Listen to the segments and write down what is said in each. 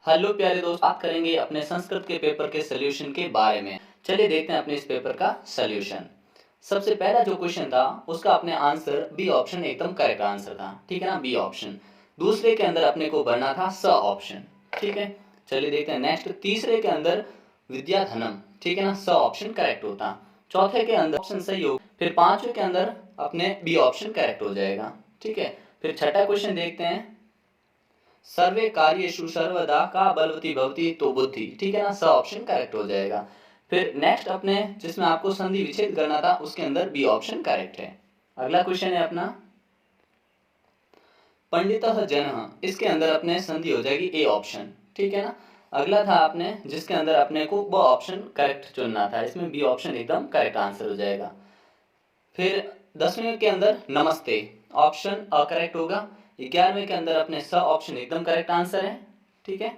Hello प्यारे दोस्त, बात करेंगे अपने संस्कृत के पेपर के सोल्यूशन के बारे में। चलिए देखते हैं अपने इस पेपर का सोल्यूशन। सबसे पहला जो क्वेश्चन था उसका अपने आंसर बी ऑप्शन एकदम करेक्ट आंसर था, ठीक है ना, बी ऑप्शन। दूसरे के अंदर अपने को भरना था स ऑप्शन, ठीक है। चलिए देखते हैं नेक्स्ट। तीसरे के अंदर विद्याधनम, ठीक है ना, स ऑप्शन करेक्ट होता। चौथे के अंदर ऑप्शन सही हो, फिर पांचवें के अंदर अपने बी ऑप्शन करेक्ट हो जाएगा, ठीक है। फिर छठा क्वेश्चन देखते हैं। सर्वे कार्येषु सर्वदा का बलवती भवती तो बुद्धि, ठीक है ना, स ऑप्शन करेक्ट हो जाएगा। फिर नेक्स्ट अपने जिसमें आपको संधि विच्छेद करना था उसके अंदर बी ऑप्शन करेक्ट है। अगला क्वेश्चन है अपना पंडितः जनः, इसके अंदर अपने संधि हो जाएगी ए ऑप्शन, ठीक है ना। अगला था अपने जिसके अंदर अपने को वो ऑप्शन करेक्ट चुनना था, इसमें बी ऑप्शन एकदम करेक्ट आंसर हो जाएगा। फिर 10वें के अंदर नमस्ते ऑप्शन अकरेक्ट होगा। 11वें के अंदर अपने स ऑप्शन एकदम करेक्ट आंसर है, ठीक है।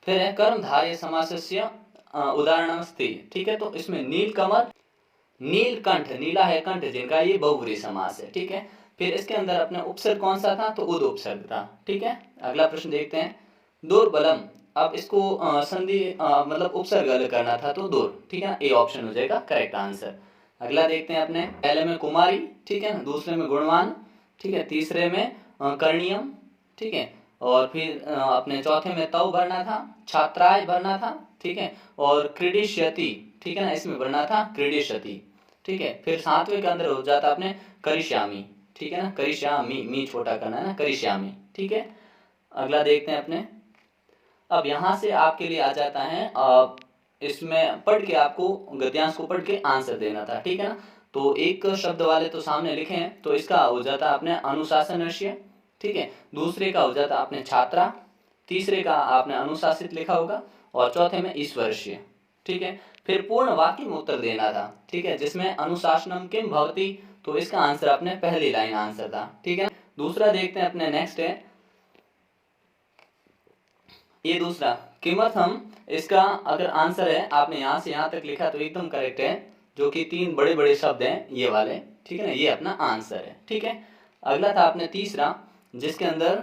फिर है कर्मधारय समासस्य उदाहरणमस्ति, ठीक है। तो इसमें नीलकमल, नीलकंठ, नीला है कंठ जिनका, ये बहुब्रीहि समास है, ठीक है। फिर इसके अंदर अपने उपसर्ग कौन सा था, तो उद उपसर्ग था, ठीक है। अगला प्रश्न देखते हैं। दुर्बलम, अब इसको संधि मतलब उपसर्ग अलग करना था तो दूर, ठीक है ना, ए ऑप्शन हो जाएगा करेक्ट आंसर। अगला देखते हैं अपने पहले में कुमारी, ठीक है ना, दूसरे में गुणवान, ठीक है, तीसरे में कर्णियम, ठीक है, और फिर अपने चौथे में तव भरना था, छात्राय भरना था, ठीक है, और क्रीडिष्यति, ठीक है ना, इसमें भरना था क्रीडिष्यति, ठीक है। फिर सातवें के अंदर हो जाता अपने करिष्यामी, ठीक है ना, करिष्यामी, मी छोटा करना है ना, करिष्यामी, ठीक है। अगला देखते हैं अपने। अब यहाँ से आपके लिए आ जाता है इसमें पढ़ के आपको गद्यांश को पढ़ के आंसर देना था, ठीक है ना। तो एक शब्द वाले तो सामने लिखे हैं, तो इसका हो जाता आपने अनुशासनस्य, ठीक है। दूसरे का हो जाता आपने छात्रा, तीसरे का आपने अनुशासित लिखा होगा, और चौथे में ईश्वरस्य, ठीक है। फिर पूर्ण वाक्य में उत्तर देना था, ठीक है, जिसमें अनुशासनम किम भवति, तो इसका आंसर अपने पहली लाइन आंसर था, ठीक है। दूसरा देखते हैं अपने नेक्स्ट है ये दूसरा किमर्थम, इसका अगर आंसर है आपने यहाँ से यहाँ तक लिखा तो एकदम करेक्ट है, जो कि तीन बड़े बड़े शब्द हैं ये वाले, ठीक है ना, ये अपना आंसर है, ठीक है। अगला था आपने तीसरा जिसके अंदर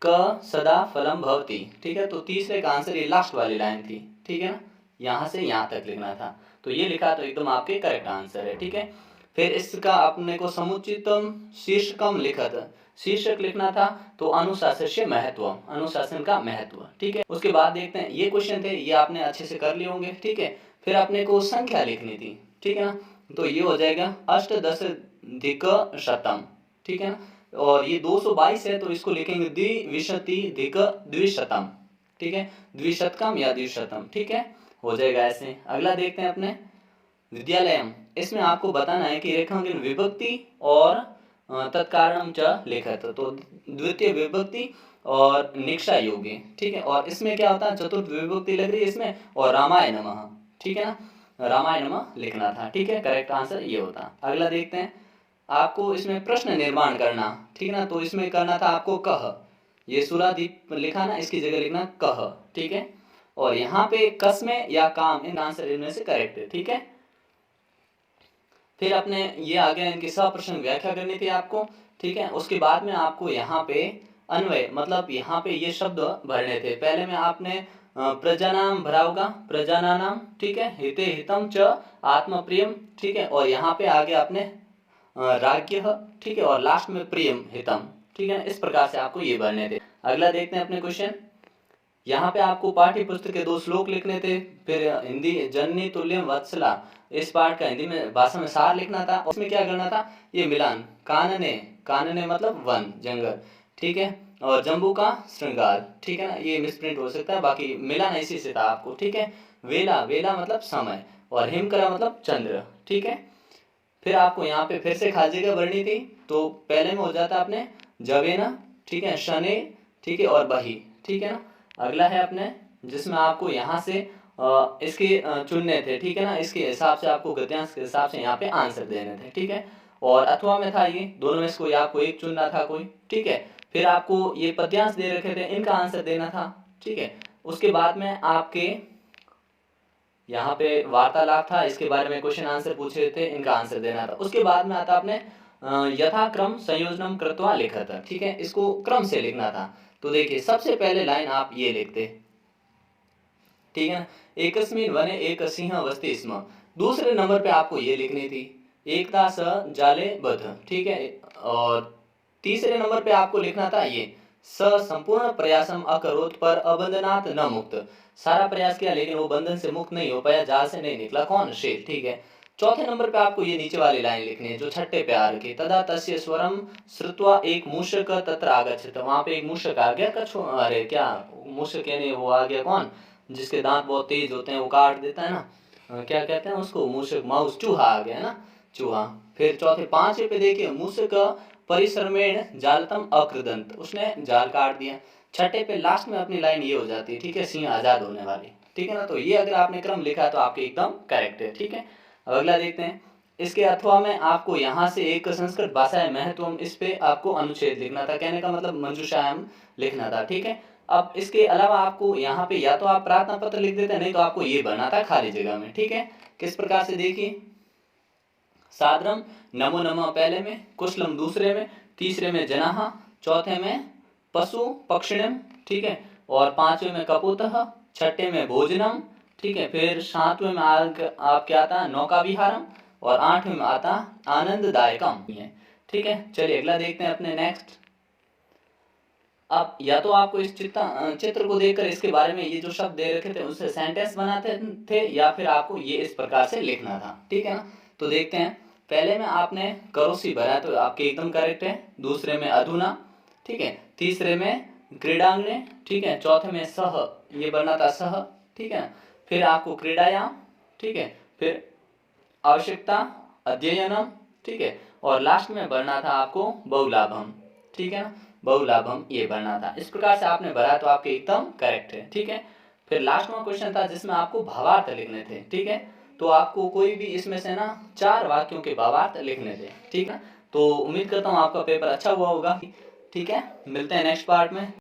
क सदा फलम भवति, ठीक है। तो तीसरे का आंसर ये लास्ट वाली लाइन थी, ठीक है ना, यहाँ से यहाँ तक लिखना था, तो ये लिखा तो एकदम आपके करेक्ट आंसर है, ठीक है। फिर इसका अपने को समुचितम शीर्षकम लिखा था, शीर्षक लिखना था तो अनुशासन महत्व, अनुशासन का महत्व, ठीक है। उसके बाद देखते हैं ये क्वेश्चन थे, ये आपने अच्छे से कर लिए होंगे, ठीक है। फिर अपने को संख्या लिखनी थी, ठीक है ना, तो ये हो जाएगा अष्टदशाधिक शतम, ठीक है ना, और ये 222 है तो इसको लिखेंगे द्विविंशतिधिक द्विशतम, ठीक है, द्विशतकम या द्विशतम, ठीक है, हो जाएगा ऐसे। अगला देखते हैं अपने विद्यालयम, इसमें आपको बताना है कि रेखांकन विभक्ति और तत्कारणम च लिखत, तो द्वितीय विभक्ति और निक्षा योगी, ठीक है। और इसमें क्या होता है, चतुर्थ विभक्ति लग रही है इसमें, और रामाय नमः, ठीक है ना, रामाय नमः लिखना था, ठीक है, करेक्ट आंसर ये होता। अगला देखते हैं। आपको इसमें प्रश्न निर्माण करना, ठीक है ना, तो इसमें करना था आपको कह, ये सुरादीप लिखा ना, इसकी जगह लिखना कह, ठीक है। और यहाँ पे कसमें या काम, इन आंसर इनमें से करेक्ट है, ठीक है। फिर अपने ये आ गया इनकी सप्रश्न व्याख्या करनी थी आपको, ठीक है। उसके बाद में आपको यहाँ पे अन्वय, मतलब यहाँ पे ये शब्द भरने थे। पहले में आपने प्रजानाम भरा होगा, प्रजानानाम, ठीक है, हिते हितम च आत्मप्रियम, ठीक है, और यहाँ पे आगे आपने राज्य, ठीक है, और लास्ट में प्रियम हितम, ठीक है, इस प्रकार से आपको ये भरने थे। अगला देखते हैं अपने क्वेश्चन। यहाँ पे आपको पाठ्य पुस्तक के 2 श्लोक लिखने थे, फिर हिंदी जननी तुल्यम वत्सला, इस पाठ का हिंदी में भाषा में सार लिखना था। उसमें क्या करना था, ये मिलान, कानने, कानने मतलब वन जंगल, ठीक है, और जम्बू का श्रृंगार, ठीक है ना, ये मिसप्रिंट हो सकता है, बाकी मिलान इसी से था आपको, ठीक है। वेला, वेला मतलब समय, और हिमकरा मतलब चंद्र, ठीक है। फिर आपको यहाँ पे फिर से खाली जगह भरनी थी, तो पहले में हो जाता आपने जवेना, ठीक है, शने, ठीक है, और बही, ठीक है ना। अगला है अपने जिसमें आपको यहाँ से इसके चुनने थे, ठीक है ना, इसके हिसाब से आपको गद्यांश के हिसाब से यहाँ पे आंसर देने थे, ठीक है। और अथवा में था ये, दोनों में से कोई आपको एक चुनना था कोई, ठीक है। फिर आपको ये पद्यांश दे रखे थे, इनका आंसर देना था, ठीक है। उसके बाद में आपके यहाँ पे वार्तालाप था, इसके बारे में क्वेश्चन आंसर पूछे थे, इनका आंसर देना था। उसके बाद में आता आपने यथाक्रम संयोजनम कृत्वा लिखा था, ठीक है, इसको क्रम से लिखना था, तो देखिए सबसे पहले लाइन आप ये लिखते, ठीक है ना, एकस्मिन् वने एक सिंह वसति स्म। दूसरे नंबर पे आपको ये लिखनी थी, एकता स जाले बध, ठीक है। और तीसरे नंबर पे आपको लिखना था ये, स संपूर्ण प्रयासम अकरोत पर अबंधनात् न मुक्त। सारा प्रयास किया लेकिन वो बंधन से मुक्त नहीं हो पाया, जाल से नहीं निकला, कौन? शेर, ठीक है। चौथे नंबर पे आपको ये नीचे वाली लाइन लिखनी है जो छठे पे आ रखी, तदा तस्य स्वरम श्रुत्वा एक मूषक तत्र आगच्छत। वहां पे एक मूषक आ गया, कछु अरे क्या मूषक यानी वो आ गया कौन, जिसके दांत बहुत तेज होते हैं, वो काट देता है ना, क्या कहते हैं उसको, मूषक, माउस, चूहा आ गया ना, चूहा। फिर चौथे पांचवे पे देखिए, मूषक परिश्रमेण जालतम अकृदंत, उसने जाल काट दिया। छठे पे लास्ट में अपनी लाइन ये हो जाती है, ठीक है, सिंह आजाद होने वाली, ठीक है ना। तो ये अगर आपने क्रम लिखा है तो आपके एकदम करेक्ट है, ठीक है। अब अगला देखते हैं, इसके अथवा में आपको यहाँ से एक संस्कृत भाषा है महत्वम, इस पे आपको अनुच्छेद लिखना था, कहने का मतलब मंजूषायाम लिखना था, ठीक है। अब इसके अलावा आपको यहाँ पे या तो आप प्रार्थना पत्र लिख देते, नहीं तो आपको ये भरना था खाली जगह में, ठीक है। किस प्रकार से देखिए, सादरम नमो नमः पहले में, कुशलम दूसरे में, तीसरे में जनाह, चौथे में पशु पक्षिणम, ठीक है, और पांचवे में कपूतः, छठे में भोजनम, ठीक है, फिर सातवें में आप क्या आता नौका विहारम, और आठवें में आता आनंददायकम, ठीक है। चलिए अगला देखते हैं अपने नेक्स्ट। अब या तो आपको इस चित्र को देखकर इसके बारे में ये जो शब्द दे रखे थे उससे सेंटेंस बनाते थे, या फिर आपको ये इस प्रकार से लिखना था, ठीक है ना। तो देखते हैं, पहले में आपने करोसी भरा तो आपके एकदम करेक्ट है, दूसरे में अधुना, ठीक है, तीसरे में क्रीडांगने, ठीक है, चौथे में सह, ये बनना था सह, ठीक है, फिर आपको क्रीडायाम, ठीक है, फिर आवश्यकता अध्ययनम, ठीक है, और लास्ट में भरना था आपको बहुलाभम, ठीक है ना, बहुलाभम ये भरना था। इस प्रकार से आपने भरा तो आपके एकदम करेक्ट है, ठीक है। फिर लास्ट में क्वेश्चन था जिसमें आपको भावार्थ लिखने थे, ठीक है। तो आपको कोई भी इसमें से ना 4 वाक्यों के भावार्थ लिखने थे, ठीक है। तो उम्मीद करता हूँ आपका पेपर अच्छा हुआ होगा, ठीक है। मिलते हैं नेक्स्ट पार्ट में।